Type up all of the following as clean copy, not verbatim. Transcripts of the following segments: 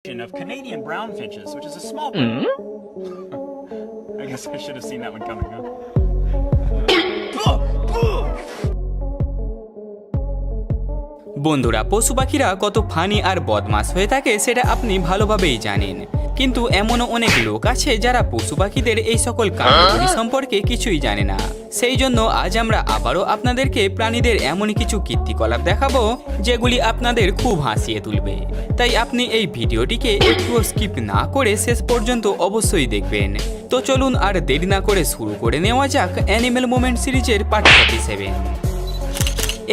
of Canadian brown finches, which is a small bird. I guess I should have seen that one coming, huh? বন্ধুরা, পশু পাখিরা কত funny আর বদমাশ হয়ে থাকে সেটা আপনি ভালোভাবেই জানেন, কিন্তু এমনও অনেক লোক আছে যারা পশু পাখিদের এই সকল কার্যকরী সম্পর্কে কিছুই জানে না। সেই জন্য আজ আমরা আবারও আপনাদেরকে প্রাণীদের এমনই কিছু কীর্তিকলাপ দেখাবো যেগুলি আপনাদের খুব হাসিয়ে তুলবে। তাই আপনি এই ভিডিওটিকে একটুও স্কিপ না করে শেষ পর্যন্ত অবশ্যই দেখবেন। তো চলুন আর দেরি না করে শুরু করে নেওয়া যাক অ্যানিম্যাল মোমেন্ট সিরিজের পার্ট 47।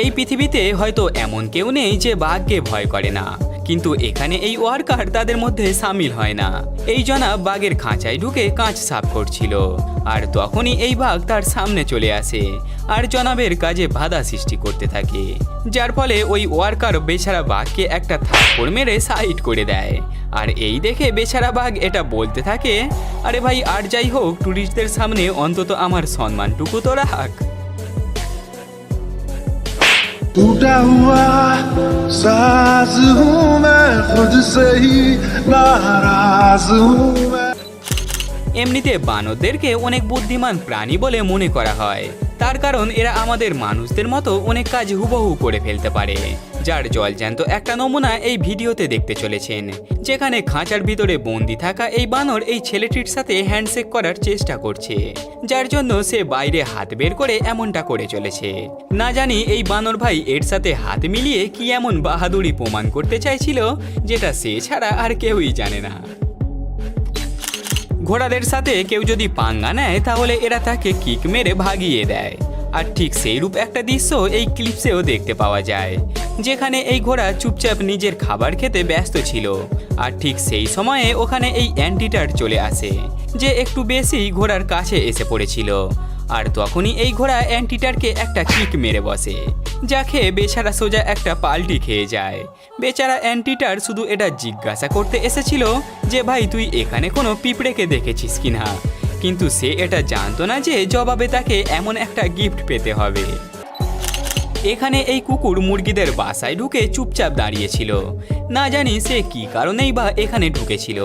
এই পৃথিবীতে হয়তো এমন কেউ নেই যে বাঘকে ভয় করে না, কিন্তু এখানে এই ওয়ার্কার তাদের মধ্যে সামিল হয় না। এই জনাব বাঘের খাঁচায় ঢুকে কাঁচ সাফ করছিল, আর তখনই এই বাঘ তার সামনে চলে আসে আর জনাবের কাজে বাধা সৃষ্টি করতে থাকে, যার ফলে ওই ওয়ার্কার বেচারা বাঘকে একটা থাপ্পড় মেরে সাইড করে দেয়। আর এই দেখে বেচারা বাঘ এটা বলতে থাকে, আরে ভাই আর যাই হোক, টুরিস্টদের সামনে অন্তত আমার সম্মানটুকু তো রাখ। टूटा हुआ साज हूँ मैं, खुद से ही नाराज हूँ मैं। এমনিতে বানরদেরকে অনেক বুদ্ধিমান প্রাণী বলে মনে করা হয়, তার কারণ এরা আমাদের মানুষদের মতো অনেক কাজ হুবহু করে ফেলতে পারে, যার জলজ্যান্ত একটা নমুনা এই ভিডিওতে দেখতে চলেছেন, যেখানে খাঁচার ভিতরে বন্দি থাকা এই বানর এই ছেলেটির সাথে হ্যান্ডশেক করার চেষ্টা করছে, যার জন্য সে বাইরে হাত বের করে এমনটা করে চলেছে। না জানি এই বানর ভাই এর সাথে হাত মিলিয়ে কি এমন বাহাদুরি প্রমাণ করতে চাইছিল যেটা সে ছাড়া আর কেউই জানে না। ঘোড়াদের সাথে কেউ যদি পাঙ্গা নেয় তাহলে এরা তাকে কিক মেরে ভাগিয়ে দেয়, আর ঠিক সেই রূপ একটা দৃশ্য এই ক্লিপসেও দেখতে পাওয়া যায়, যেখানে এই ঘোড়া চুপচাপ নিজের খাবার খেতে ব্যস্ত ছিল, আর ঠিক সেই সময়ে ওখানে এই অ্যান্টিটার চলে আসে, যে একটু বেশি ঘোড়ার কাছে এসে পড়েছিল, আর তখনই এই ঘোড়া অ্যান্টিটারকে একটা কিক মেরে বসে, যা খেয়ে বেচারা সোজা একটা পাল্টি খেয়ে যায়। বেচারা অ্যান্টিটার শুধু এটা জিজ্ঞাসা করতে এসেছিল যে ভাই তুই এখানে কোনো পিঁপড়েকে দেখেছিস কিনা, কিন্তু সে এটা জানতো না যে জবাবে তাকে এমন একটা গিফট পেতে হবে। এখানে এই কুকুর মুরগিদের বাসায় ঢুকে চুপচাপ দাঁড়িয়েছিল, না জানি সে কি কারণেই বা এখানে ঢুকেছিল,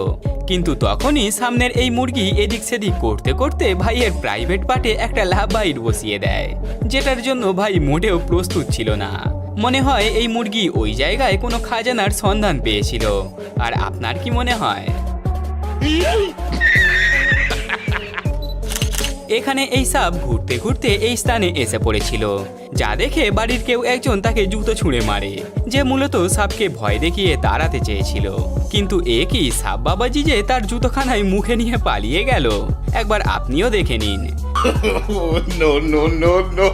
কিন্তু তখনই সামনের এই মুরগি এদিক সেদিক করতে করতে ভাইয়ের প্রাইভেট পার্টে একটা লাভ বাইট বসিয়ে দেয়, যেটার জন্য ভাই মোটেও প্রস্তুত ছিল না। মনে হয় এই মুরগি ওই জায়গায় কোনো খাজানার সন্ধান পেয়েছিল। আর আপনার কি মনে হয়? এখানে এই সাপ ঘুরতে ঘুরতে এই স্থানে এসে পড়েছিল, যা দেখে বাড়ির কেউ একজন তাকে জুতো ছুঁড়ে মারে, যে মূলত সাপকে ভয় দেখিয়ে তাড়াতে চেয়েছিল, কিন্তু এ কি সাপ বাবাজি যে তার জুতোখানায় মুখে নিয়ে পালিয়ে গেল। একবার আপনিও দেখে নিন। No, no, no, no.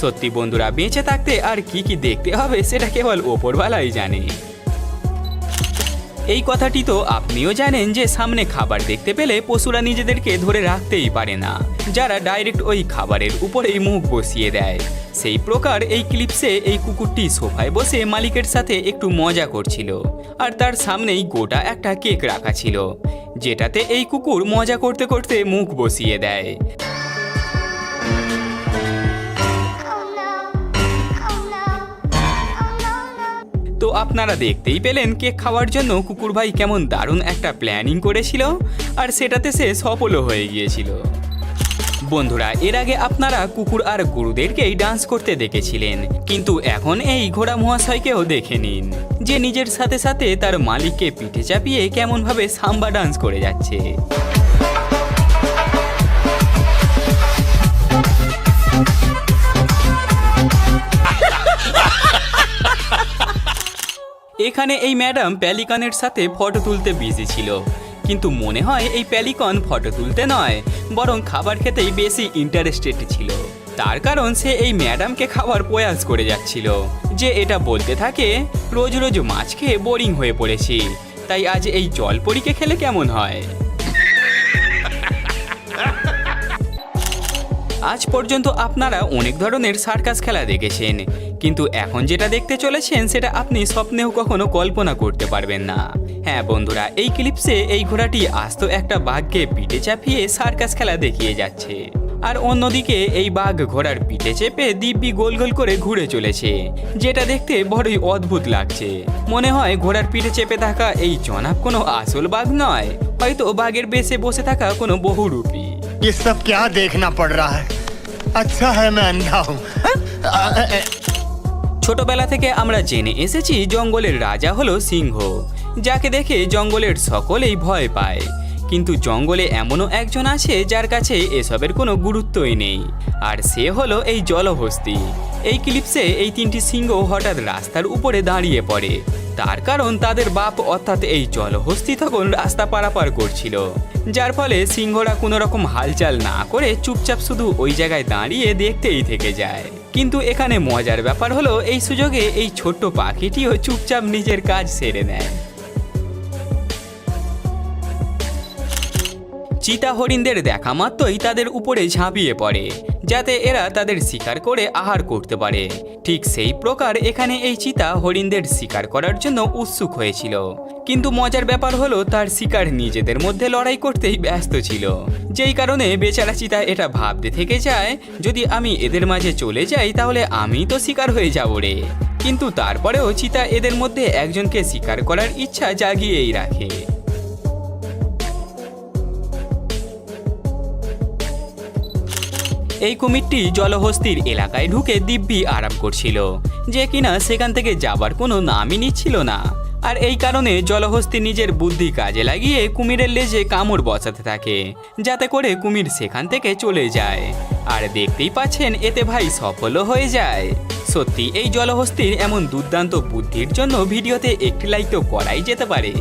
সত্যি বন্ধুরা, বেঁচে থাকতে আর কি কি দেখতে হবে সেটা কেবল ওপরওয়ালাই জানে। এই কথাটি তো আপনিও জানেন যে সামনে খাবার দেখতে পেলে পশুরা নিজেদেরকে ধরে রাখতেই পারে না, যারা ডাইরেক্ট ওই খাবারের উপরেই মুখ বসিয়ে দেয়। সেই প্রকার এই ক্লিপসে এই কুকুরটি সোফায় বসে মালিকের সাথে একটু মজা করছিল, আর তার সামনেই গোটা একটা কেক রাখা ছিল, যেটাতে এই কুকুর মজা করতে করতে মুখ বসিয়ে দেয়। তো আপনারা দেখতেই পেলেন কেক খাওয়ার জন্য কুকুর ভাই কেমন দারুণ একটা প্ল্যানিং করেছিল, আর সেটাতে সে সফলও হয়ে গিয়েছিল। বন্ধুরা, এর আগে আপনারা কুকুর আর গরুদেরকেই ডান্স করতে দেখেছিলেন, কিন্তু এখন এই ঘোড়া মহাশয়কেও দেখে নিন, যে নিজের সাথে সাথে তার মালিককে পিঠে চাপিয়ে কেমনভাবে সাম্বা ডান্স করে যাচ্ছে। এখানে এই ম্যাডাম প্যালিকনের সাথে ফটো তুলতে বিজি ছিল, কিন্তু মনে হয় এই প্যালিকন ফটো তুলতে নয় বরং খাবার খেতেই বেশি ইন্টারেস্টেড ছিল, তার কারণ সে এই ম্যাডামকে খাওয়ার প্রয়াস করে যাচ্ছিল, যে এটা বলতে থাকে রোজ রোজ মাছ খেয়ে বোরিং হয়ে পড়েছি, তাই আজ এই জলপরীকে খেলে কেমন হয়। আজ পর্যন্ত আপনারা অনেক ধরনের সার্কাস খেলা দেখেছেন, কিন্তু এখন যেটা দেখতে চলেছেন সেটা আপনি স্বপ্নেও কখনো কল্পনা করতে পারবেন না। হ্যাঁ বন্ধুরা, এই ক্লিপসে এই ঘোড়াটি আস্ত একটা বাঘকে পিঠে চাপিয়ে সার্কাস খেলা দেখিয়ে যাচ্ছে, আর অন্যদিকে এই বাঘ ঘোড়ার পিঠে চেপে দিব্যি গোল গোল করে ঘুরে চলেছে, যেটা দেখতে বড়ই অদ্ভুত লাগছে। মনে হয় ঘোড়ার পিঠে চেপে থাকা এই জনাব কোনো আসল বাঘ নয়, হয়তো বাঘের বেশে বসে থাকা কোনো বহুরূপী। ये सब क्या देखना पड़ रहा है? अच्छा है मैं अंधा हूँ। ছোটবেলা থেকে আমরা জেনে এসেছি জঙ্গলের রাজা হলো সিংহ, যাকে দেখে জঙ্গলের সকলেই ভয় পায়। কিন্তু জঙ্গলে এমনও একজন আছে যার কাছে এসবের কোনো গুরুত্বই নেই, আর সে হলো এই জলহস্তি। এই ক্লিপসে এই তিনটি সিংহ হঠাৎ রাস্তার উপরে দাঁড়িয়ে পড়ে, তার কারণ তাদের বাপ অর্থাৎ এই জলহস্তি তখন রাস্তা পারাপার করছিল, যার ফলে সিংহরা কোনো রকম হালচাল না করে চুপচাপ শুধু ওই জায়গায় দাঁড়িয়ে দেখতেই থেকে যায়। কিন্তু এখানে মজার ব্যাপার হলো এই সুযোগে এই ছোট্ট পাখিটিও চুপচাপ নিজের কাজ সেরে নেয়। চিতা হরিণদের দেখা মাত্রই তাদের উপরে ঝাঁপিয়ে পড়ে, যাতে এরা তাদের শিকার করে আহার করতে পারে। ঠিক সেই প্রকার এখানে এই চিতা হরিণদের শিকার করার জন্য উৎসুক হয়েছিল, কিন্তু মজার ব্যাপার হলো তার শিকার নিজেদের মধ্যে লড়াই করতেই ব্যস্ত ছিল, যেই কারণে বেচারা চিতা এটা ভাবতে থেকে যায়, যদি আমি এদের মাঝে চলে যাই তাহলে আমি তো শিকার হয়ে যাব রে। কিন্তু তারপরেও চিতা এদের মধ্যে একজনকে শিকার করার ইচ্ছা জাগিয়েই রাখে। এই কুমিরটি জলহস্তির এলাকায় ঢুকে দিব্যি আরাম করছিল, যে কিনা সেখান থেকে যাবার কোনো নামই নিচ্ছিল না। আর এই কারণে জলহস্তি নিজের বুদ্ধি কাজে লাগিয়ে কুমিরের লেজে কামড় বসাতে থাকে, যাতে করে কুমির সেখান থেকে চলে যায়। আর দেখতেই পাচ্ছেন এতে ভাই সফলও হয়ে যায়। সত্যি এই জলহস্তির এমন দুর্দান্ত বুদ্ধির জন্য ভিডিওতে একটি লাইক তো করাই যেতে পারে।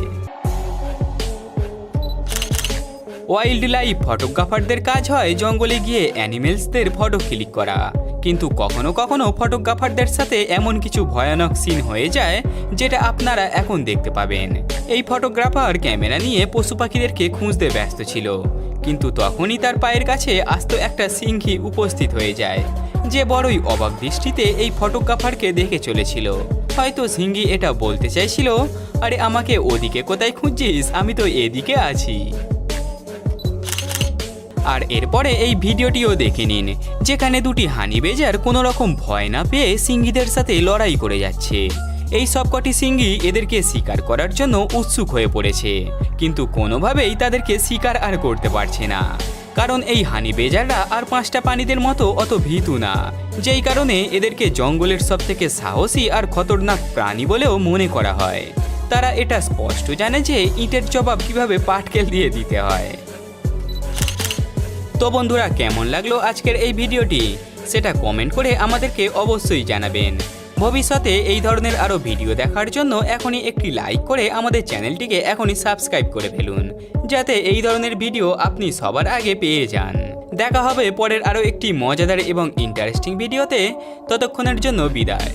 ওয়াইল্ড লাইফ ফটোগ্রাফারদের কাজ হয় জঙ্গলে গিয়ে অ্যানিমেলসদের ফটো ক্লিক করা, কিন্তু কখনো কখনো ফটোগ্রাফারদের সাথে এমন কিছু ভয়ানক সিন হয়ে যায় যেটা আপনারা এখন দেখতে পাবেন। এই ফটোগ্রাফার ক্যামেরা নিয়ে পশু পাখিদেরকে খুঁজতে ব্যস্ত ছিল, কিন্তু তখনই তার পায়ের কাছে আস্ত একটা সিংহী উপস্থিত হয়ে যায়, যে বড়ই অবাক দৃষ্টিতে এই ফটোগ্রাফারকে দেখে চলেছিল। হয়তো সিংহী এটা বলতে চাইছিল, আরে আমাকে ওদিকে কোথায় খুঁজছিস, আমি তো এদিকে আছি। আর এরপরে এই ভিডিওটিও দেখে নিন, যেখানে দুটি হানি বেজার কোনো রকম ভয় না পেয়ে সিংহীদের সাথে লড়াই করে যাচ্ছে। এই সবকটি সিংহী এদেরকে শিকার করার জন্য উৎসুক হয়ে পড়েছে, কিন্তু কোনোভাবেই তাদেরকে শিকার আর করতে পারছে না, কারণ এই হানি বেজাররা আর পাঁচটা প্রাণীদের মতো অত ভীতু না, যেই কারণে এদেরকে জঙ্গলের সবথেকে সাহসী আর খতরনাক প্রাণী বলেও মনে করা হয়। তারা এটা স্পষ্ট জানে যে ইটের জবাব কিভাবে পাটকেল দিয়ে দিতে হয়। তো বন্ধুরা, কেমন লাগলো আজকের এই ভিডিওটি সেটা কমেন্ট করে আমাদেরকে অবশ্যই জানাবেন। ভবিষ্যতে এই ধরনের আরও ভিডিও দেখার জন্য এখনই একটি লাইক করে আমাদের চ্যানেলটিকে এখনই সাবস্ক্রাইব করে ফেলুন, যাতে এই ধরনের ভিডিও আপনি সবার আগে পেয়ে যান। দেখা হবে পরের আরও একটি মজাদার এবং ইন্টারেস্টিং ভিডিওতে, ততক্ষণের জন্য বিদায়।